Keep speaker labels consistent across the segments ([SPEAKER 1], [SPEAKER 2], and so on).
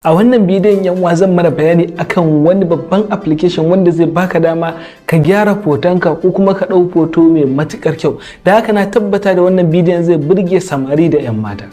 [SPEAKER 1] A wannan bidiyon yan uwa zan mana bayani akan wani babban application wanda zai baka dama ka gyara fotonka ko kuma ka ɗau foto mai matukar kyau. Da haka na tabbata da wannan bidiyon zai burge samari da 'yan mata.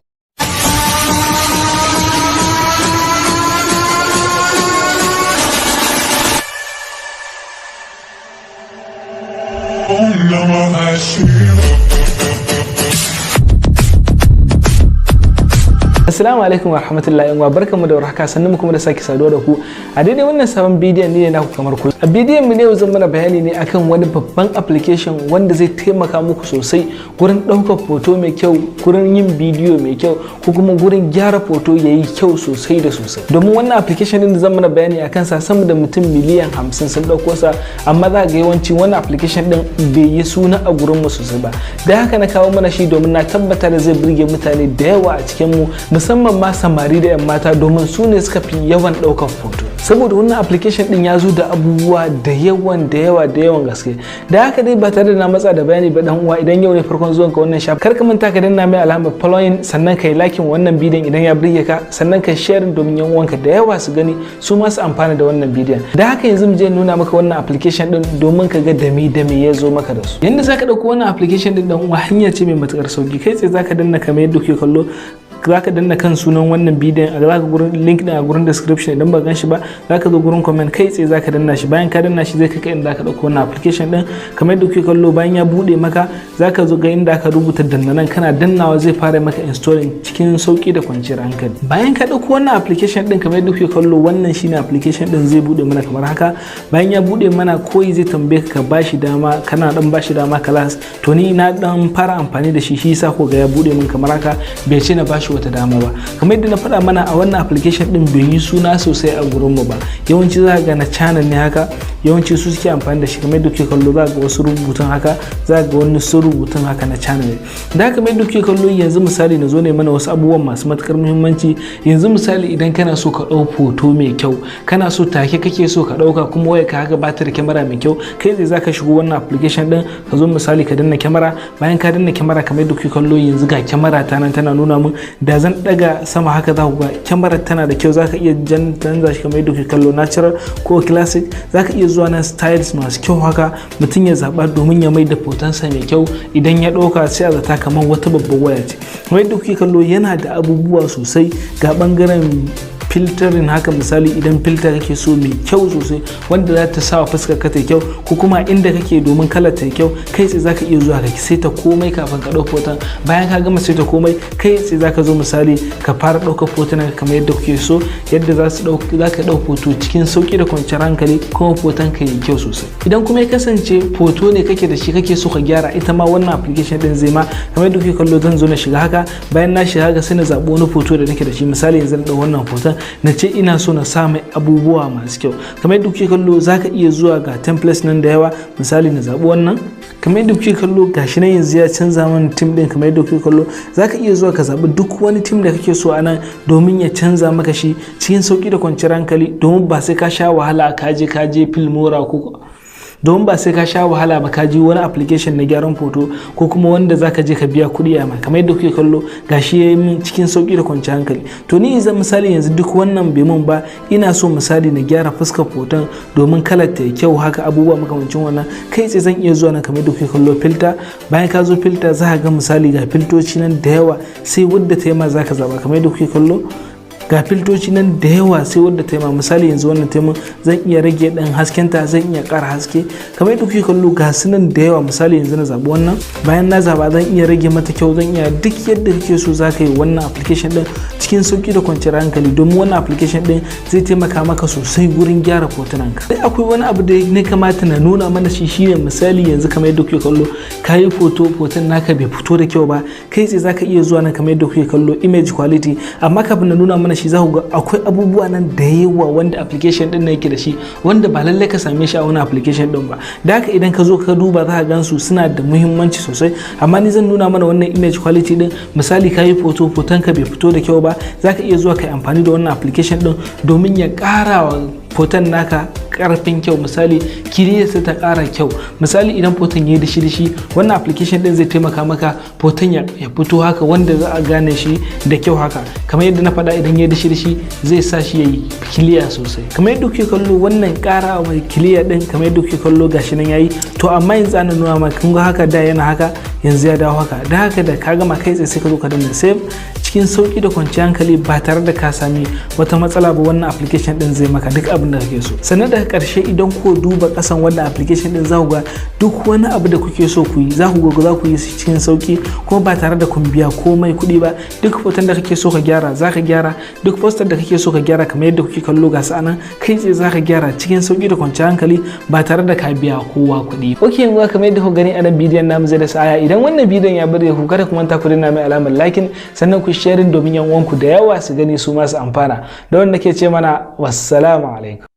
[SPEAKER 1] Assalamu alaikum wa rahmatullahi wa barkamu da warhaka, sannan mu kuma da sake saduwa da ku a daidai wannan sabon bidiyon ne naku kamar kullum. A bidiyon mu ne zan mana bayani ne akan wani babban application wanda zai taimaka muku sosai gurin ɗaukar foto mai kyau, gurin yin bidiyo mai kyau ko kuma gurin gyara foto yayi kyau sosai da sosai. Domin wannan application din da zan mana bayani akan sa sama da mutum miliyan 50 sun dauko sa, amma za ga yawanci wannan application din bai yi suna a gurin mu sosai ba. Da haka na kawo mana shi domin na tabbata da zai burge mutane da yawa a cikin mu, musamman ma samari da 'yan mata, domin su ne suka fi yawan ɗaukar foto. Saboda wannan application din ya zo da abubuwa da yawan gaske. Da haka dai ba tare da na matsa da bayani ba dan uwa, idan yau ne farkon zuwan ka wannan shafi, kar ka manta ka danna mai alamar following, sannan kai liking wannan bidiyon idan ya burge ka, sannan kai share domin yan uwanka da yawa su gani su ma su amfana da wannan bidiyon. Da haka yanzu mu je nuna maka wannan application din domin ka ga dami ya zo maka da su. Yanda zaka dauko wannan application din dan uwa, hanya ce mai matukar sauki. Kai tsaye zaka danna kamar yadda kuke kallo, zaka danna kan sunan wannan bidiyon, zaka gurin link din a gurin description. Idan ba gan shi ba zaka zo gurin comment, kai tsaye zaka danna shi. Bayan ka danna shi zai kai inda zaka dauko wannan application din kamar yadda kuke kallo. Bayan ya bude maka zaka zo ga inda aka rubuta danna nan, kana dannawa zai fara maka installing cikin sauki da kwanciyar hankali. Bayan ka dauko wannan application din kamar yadda kuke kallo, wannan shine application din zai bude mana kamar haka. Bayan ya bude mana koyi zai tambaye ka bashi dama, kana dan bashi dama class. To ni na dan fara amfani da shi yasa ko ga ya bude min kamar haka, bai ce na bashi wata dama ba. Kamar yadda na faɗa mana, a wannan application din bai yi suna sosai a gurin mu ba. Yawanci za ga na channel ne haka, yawanci su suke amfani da shi. Kamar yadda kuke kallo za ga wasu rubutun haka, za ga wani su rubutun haka na channel. Da haka kamar yadda kuke kallo yanzu misali na zo ne mana wasu abubuwan masu matukar muhimmanci. Yanzu misali idan kana so ka ɗau foto mai kyau, kana so take kake so ka ɗauka, kuma waya ka haka ba ta da kyamara mai kyau, kai zai zaka shigo wannan application din ka zo misali ka danna kyamara. Bayan ka danna kyamara kamar yadda kuke kallo yanzu ga kyamara ta nan tana nuna mun, da zan daga sama haka za ku ga kyamarar tana da kyau. Zaka iya canza shi kamar yadda kuke kallo, natural ko classic. Zaka iya zuwa na styles masu kyau haka, mutum ya zaba domin ya maida fotonsa mai kyau. Idan ya dauka sai a zata kamar wata babbar waya ce. Kamar yadda kuke kallo yana da abubuwa sosai. Ga bangaren filtering haka, misali idan filter kake so mai kyau sosai wanda za ta sawa fuskar ka ta kyau, ko kuma inda kake domin kalar ta kyau, kai sai zaka iya zuwa ka saita komai kafin ka dauka hoton. Bayan ka gama saita komai, kai sai zaka zo misali ka fara dauka hotunan kamar yadda kuke so, yadda zaka dauka hoto cikin sauki da kwanciyar hankali, kuma hoton ka yi kyau sosai. Idan kuma ya kasance hoto ne kake da shi kake so ka gyara, ita ma wannan application din zai ma kamar yadda kuke kallo. Zan zo na shiga haka, bayan na shiga haka sai na zabo wani hoto da nake da shi. Misali yanzu na dau wannan hoton, na ce ina so na sa mai abubuwa masu kyau. Kamar yadda kuke kallo zaka iya zuwa ga templates nan da yawa. Misali na zabi wannan, kamar yadda kuke kallo gashi nan yanzu ya canza mana team din. Kamar yadda kuke kallo zaka iya zuwa ka zabi duk wani team da kake so anan domin ya canza maka shi cikin sauki da kwanciyar hankali, domin ba sai ka sha wahala ka je Filmora ko domin ba sai ka sha wahala ba ka ji wani application na gyaran foto ko kuma wanda zaka je ka biya kuɗi a mai. Kamar yadda kuke kallo gashi yayi min cikin sauki da kwanciyar hankali. To ni yanzu misali yanzu duk wannan bai mun ba, ina so misali na gyara fuskar foton domin kalar ta kyau haka, abubuwa makamancin wannan. Kai sai zan iya zuwa nan kamar yadda kuke kallo filter. Bayan ka zo filter za ka ga misali ga filtoci nan da yawa, sai wadda ta yi ma zaka zaba. Kamar yadda kuke kallo ga filtoci nan da yawa, sai wadda ta yi ma. Misali yanzu wannan taimun zan iya rage dan haskenta, zan iya ƙara haske. Kamar yadda kuke kallo ga su nan da yawa. Misali yanzu na zabi wannan, bayan na zaba zan iya rage mata kyau, zan iya duk yadda kake so zaka yi wannan application din cikin sauki da kwanciyar hankali, domin wannan application din zai taimaka maka sosai gurin gyara fotunanka. Sai akwai wani abu da ne kamata na nuna mana shi, shine misali yanzu kamar yadda kuke kallo kayi foton naka bai fito da kyau ba, kai sai zaka iya zuwa nan kamar yadda kuke kallo image quality. Amma kafin na nuna mana shi za ku ga akwai abubuwa nan da yawa wanda application din yake da shi, wanda ba lallai ka same shi a wani application din ba. Da haka idan ka zo ka duba za ka gansu suna da muhimmanci sosai. Amma ni zan nuna mana wannan image quality din. Misali kayi foton ka bai fito da kyau ba, za ka iya zuwa kai amfani da wannan application din domin ya ƙara wa foton naka karfin kyau, misali kiriyarsa ta ƙara kyau. Misali idan foton ya yi dishi-dishi, wannan application din zai taimaka maka foton ya fito haka wanda za a gane shi da kyau haka. Kamar yadda na faɗa, idan ya yi dishi-dishi zai sa shi ya yi kiliya sosai. Kamar yadda kuke kallo wannan ƙara mai kiliya din, kamar yadda kuke kallo gashi nan yayi. To amma yanzu ana nuna maka, kun ga haka da yana haka, yanzu ya dawo haka. Da haka da ka gama kai tsaye sai ka zo ka danna save cikin sauki da kwanciyar hankali ba tare da ka sami wata matsala ba. Wannan application din zai maka duk abin da kake so. Sannan daga karshe idan ku duba kasan wannan application din, za ku ga duk wani abu da kuke so ku yi za ku yi cikin sauki kuma ba tare da kun biya komai kuɗi ba. Duk hoton da kake so ka gyara za ka gyara, duk poster da kake so ka gyara kamar yadda kuke kallo ga anan, kai tsaye za ka gyara cikin sauki da kwanciyar hankali ba tare da ka biya kowa kuɗi. Ok, yanzu kamar yadda ku gani a nan bidiyon namu zai da sa'aya. Idan wannan bidiyon ya bari ku, kada ku manta ku danna mai alamar liking, sannan ku sharing domin yan uwanku da yawa su gani su masu amfana. Da wanda ke ce mana wassalamu alaikum.